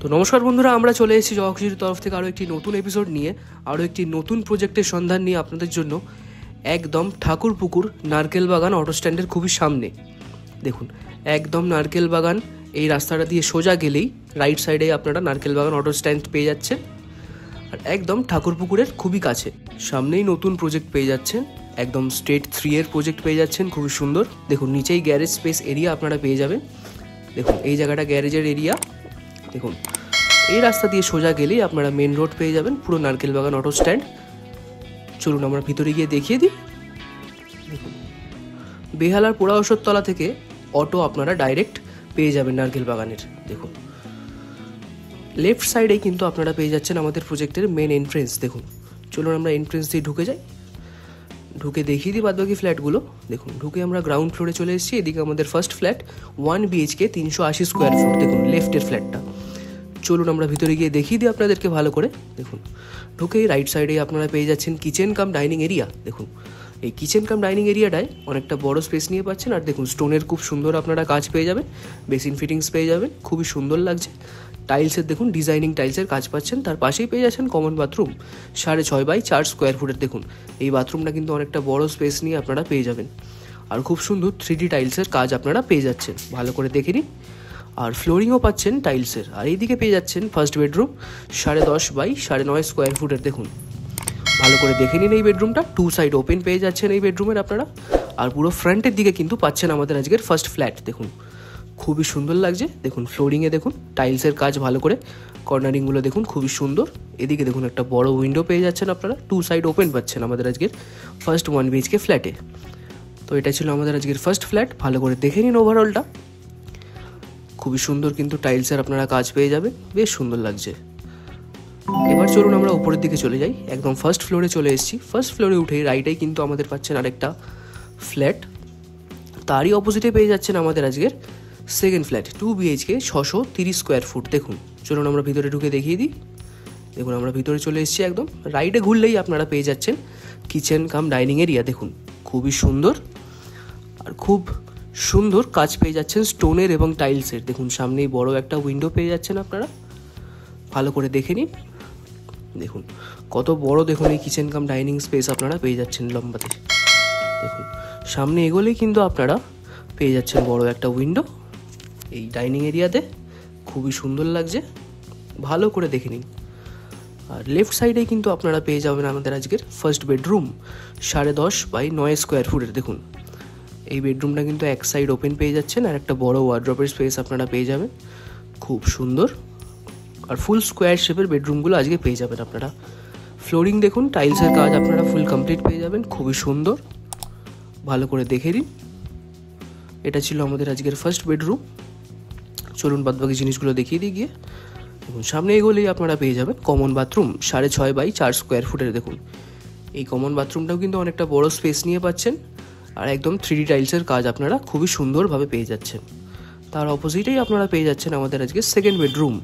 তো নমস্কার বন্ধুরা, আমরা চলে এসেছি জবা খুশির তরফ থেকে আরও একটি নতুন এপিসোড নিয়ে, আরও একটি নতুন প্রজেক্টের সন্ধান নিয়ে আপনাদের জন্য। একদম ঠাকুরপুকুর নারকেল বাগান অটো স্ট্যান্ডের খুবই সামনে। দেখুন, একদম নারকেল বাগান এই রাস্তাটা দিয়ে সোজা গেলেই রাইট সাইডে আপনারা নারকেল বাগান অটো স্ট্যান্ড পেয়ে যাচ্ছেন, আর একদম ঠাকুরপুকুরের খুবই কাছে। সামনেই নতুন প্রজেক্ট পেয়ে যাচ্ছেন, একদম স্টেট 3 এর প্রজেক্ট পেয়ে যাচ্ছেন, খুবই সুন্দর। দেখুন, নিচেই গ্যারেজ স্পেস এরিয়া আপনারা পেয়ে যাবেন। দেখুন, এই জায়গাটা গ্যারেজের এরিয়া। দেখুন, এই রাস্তা দিয়ে সোজা গেলেই আপনারা মেন রোড পেয়ে যাবেন, পুরো নারকেল বাগান অটো স্ট্যান্ড। চলুন আমরা ভিতরে গিয়ে দেখিয়ে দিই। দেখুন, বেহালার পোড়া ওষুধতলা থেকে অটো আপনারা ডাইরেক্ট পেয়ে যাবেন নারকেল বাগানের। দেখুন, লেফট সাইডেই কিন্তু আপনারা পেয়ে যাচ্ছেন আমাদের প্রজেক্টের মেন এন্ট্রেন্স। দেখুন, চলুন আমরা এন্ট্রেন্স দিয়ে ঢুকে যাই, ঢুকে দেখিয়ে দিই বাদবাকি ফ্ল্যাটগুলো। দেখুন, ঢুকে আমরা গ্রাউন্ড ফ্লোরে চলে এসেছি। এদিকে আমাদের first flat 1 BHK 380 square foot. দেখুন, লেফটের ফ্ল্যাটটা। চলুন আমরা ভিতরে গিয়ে দেখিয়ে দিই আপনাদেরকে ভালো করে। দেখুন, ঢুকেই রাইট সাইডে আপনারা পেয়ে যাচ্ছেন কিচেন কাম ডাইনিং এরিয়া। দেখুন, এই কিচেন কাম ডাইনিং এরিয়াটায় অনেকটা বড় স্পেস নিয়ে পাচ্ছেন, আর দেখুন স্টোনের খুব সুন্দর আপনারা কাজ পেয়ে যাবেন, বেসিন ফিটিংস পেয়ে যাবেন, খুবই সুন্দর লাগছে। টাইলসের দেখুন ডিজাইনিং টাইলসের কাজ পাচ্ছেন, তার পাশেই পেয়ে যাচ্ছেন কমন বাথরুম 6.5 বাই 4 স্কোয়ার ফুটের। দেখুন, এই বাথরুমটা কিন্তু অনেকটা বড় স্পেস নিয়ে আপনারা পেয়ে যাবেন, আর খুব সুন্দর 3D টাইলসের কাজ আপনারা পেয়ে যাচ্ছেন, ভালো করে দেখে নিন। আর ফ্লোরিংও পাচ্ছেন টাইলসের। আর এইদিকে পেয়ে যাচ্ছেন ফার্স্ট বেডরুম 10.5 বাই 9.5 স্কোয়ার ফুটের। দেখুন, ভালো করে দেখে নিন এই বেডরুমটা। 2 সাইড ওপেন পেয়ে যাচ্ছেন এই বেডরুমের আপনারা, আর পুরো ফ্রন্টের দিকে কিন্তু পাচ্ছেন আমাদের আজকের ফার্স্ট ফ্ল্যাট। দেখুন, খুবই সুন্দর লাগছে। দেখুন, ফ্লোরিংয়ে দেখুন টাইলসের কাজ ভালো করে, কর্নারিংগুলো দেখুন খুবই সুন্দর। এদিকে দেখুন একটা বড় উইন্ডো পেয়ে যাচ্ছেন আপনারা, 2 সাইড ওপেন পাচ্ছেন আমাদের আজকের ফার্স্ট 1 BHK ফ্ল্যাটে। তো এটা ছিল আমাদের আজকের ফার্স্ট ফ্ল্যাট। ভালো করে দেখে নিন ওভারঅলটা, খুবই সুন্দর কিন্তু টাইলসের আপনারা কাজ পেয়ে যাবেন, বেশ সুন্দর লাগছে। এবার চলুন আমরা উপরের দিকে চলে যাই। একদম ফার্স্ট ফ্লোরে চলে এসেছি। ফার্স্ট ফ্লোরে উঠেই রাইটেই কিন্তু আমাদের পাচ্ছেন আরেকটা ফ্ল্যাট, তারই অপোজিটে পেয়ে যাচ্ছেন আমাদের আজকের second flat 2 BHK 630 square foot. দেখুন, চলুন আমরা ভিতরে ঢুকে দেখিয়ে দিই। দেখুন, আমরা ভিতরে চলে এসেছি। একদম রাইটে ঘুরলেই আপনারা পেয়ে যাচ্ছেন কিচেন কাম ডাইনিং এরিয়া। দেখুন, খুবই সুন্দর, আর খুব সুন্দর কাজ পেয়ে যাচ্ছেন স্টোনের এবং টাইলসের। দেখুন, সামনেই বড় একটা উইন্ডো পেয়ে যাচ্ছেন আপনারা, ভালো করে দেখে নিন। দেখুন কত বড়, দেখুন এই কিচেন কাম ডাইনিং স্পেস আপনারা পেয়ে যাচ্ছেন লম্বাতে। দেখুন, সামনে এগোলেই কিন্তু আপনারা পেয়ে যাচ্ছেন বড় একটা উইন্ডো এই ডাইনিং এরিয়াতে, খুবই সুন্দর লাগছে, ভালো করে দেখে নিন। আর লেফট সাইডে কিন্তু আপনারা পেয়ে যাবেন আমাদের আজকের ফার্স্ট বেডরুম 10.5 বাই 9 স্কোয়ার ফুটের। দেখুন, এই বেডরুমটা কিন্তু এক সাইড ওপেন পেয়ে যাচ্ছেন, আর একটা বড় ওয়ার্ড্রপের স্পেস আপনারা পেয়ে যাবেন, খুব সুন্দর। আর ফুল স্কোয়ার শেপের বেডরুমগুলো আজকে পেয়ে যাবেন আপনারা। ফ্লোরিং দেখুন, টাইলসের কাজ আপনারা ফুল কমপ্লিট পেয়ে যাবেন, খুবই সুন্দর, ভালো করে দেখে নিন। এটা ছিল আমাদের আজকের ফার্স্ট বেডরুম। চলুন বাদবাকি জিনিসগুলো দেখিয়ে দিই গিয়ে। দেখুন, সামনে এগোলেই আপনারা পেয়ে যাবেন কমন বাথরুম 6.5 বাই 4 স্কোয়ার ফুটের। দেখুন, এই কমন বাথরুমটাও কিন্তু অনেকটা বড় স্পেস নিয়ে পাচ্ছেন, আর একদম 3D টাইলসের কাজ আপনারা খুবই সুন্দরভাবে পেয়ে যাচ্ছেন। তার অপোজিটেই আপনারা পেয়ে যাচ্ছেন আমাদের আজকে সেকেন্ড বেডরুম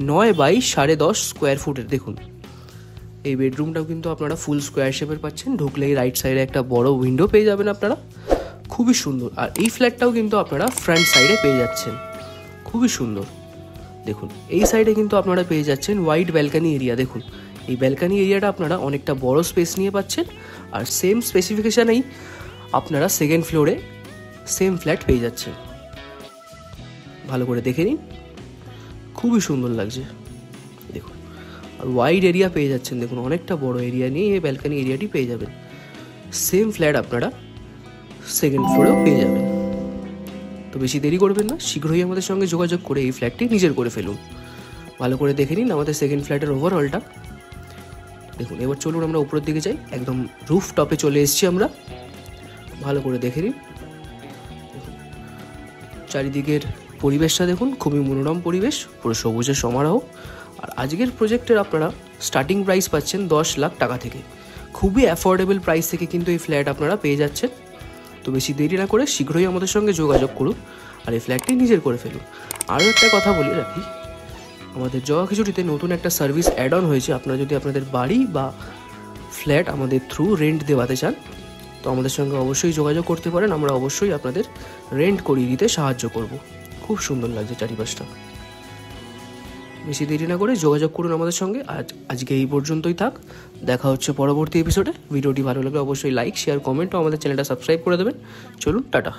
9 বাই 10.5 স্কোয়ার ফুটের। দেখুন, এই বেডরুমটাও কিন্তু আপনারা ফুল স্কোয়ার শেপের পাচ্ছেন। ঢুকলেই রাইট সাইডে একটা বড় উইন্ডো পেয়ে যাবেন আপনারা, খুবই সুন্দর। আর এই ফ্ল্যাটটাও কিন্তু আপনারা ফ্রন্ট সাইডে পেয়ে যাচ্ছেন, খুবই সুন্দর। দেখুন, এই সাইডে কিন্তু আপনারা পেয়ে যাচ্ছেন ওয়াইড ব্যালকানি এরিয়া। দেখুন, এই ব্যালকানি এরিয়াটা আপনারা অনেকটা বড় স্পেস নিয়ে পাচ্ছেন, আর সেম স্পেসিফিকেশানেই আপনারা সেকেন্ড ফ্লোরে সেম ফ্ল্যাট পেয়ে যাচ্ছেন, ভালো করে দেখে নিন, খুবই সুন্দর লাগছে। দেখুন, আর ওয়াইড এরিয়া পেয়ে যাচ্ছেন। দেখুন, অনেকটা বড় এরিয়া নিয়ে এই ব্যালকানি এরিয়াটি পেয়ে যাবেন। সেম ফ্ল্যাট আপনারা সেকেন্ড ফ্লোরেও পেয়ে যাবেন। তো বেশি দেরি করবেন না, শীঘ্রই আমাদের সঙ্গে যোগাযোগ করে এই ফ্ল্যাটটি নিজের করে ফেলুন। ভালো করে দেখে নিন আমাদের সেকেন্ড ফ্ল্যাটের ওভারঅলটা। দেখুন, এবার চলুন আমরা উপরের দিকে যাই। একদম রুফ টপে চলে এসেছি আমরা, ভালো করে দেখে নিন। চারিদিকের পরিবেশটা দেখুন, খুবই মনোরম পরিবেশ, পুরো সবুজের সমারোহ। আর আজকের প্রজেক্টের আপনারা স্টার্টিং প্রাইস পাচ্ছেন 10 লাখ টাকা থেকে। খুবই অ্যাফোর্ডেবল প্রাইস থেকে কিন্তু এই ফ্ল্যাট আপনারা পেয়ে যাচ্ছেন। তো বেশি দেরি না করে শীঘ্রই আমাদের সঙ্গে যোগাযোগ করুন, আর এই ফ্ল্যাটটি নিজের করে ফেলুন। আরও একটা কথা বলে রাখি, আমাদের জবা খিচুড়িতে নতুন একটা সার্ভিস অ্যাড অন হয়েছে। আপনারা যদি আপনাদের বাড়ি বা ফ্ল্যাট আমাদের থ্রু রেন্ট দেওয়াতে চান, তো আমাদের সঙ্গে অবশ্যই যোগাযোগ করতে পারেন। আমরা অবশ্যই আপনাদের রেন্ট করিয়ে দিতে সাহায্য করব। খুব সুন্দর লাগছে চারিপাশটা। বেশি দেরি না করে যোগাযোগ করুন আমাদের সঙ্গে। আজকে এই পর্যন্তই থাক, দেখা হচ্ছে পরবর্তী এপিসোডে। ভিডিওটি ভালো লাগলে অবশ্যই লাইক, শেয়ার, কমেন্ট ও আমাদের চ্যানেলটা সাবস্ক্রাইব করে দেবেন। চলুন, টাটা।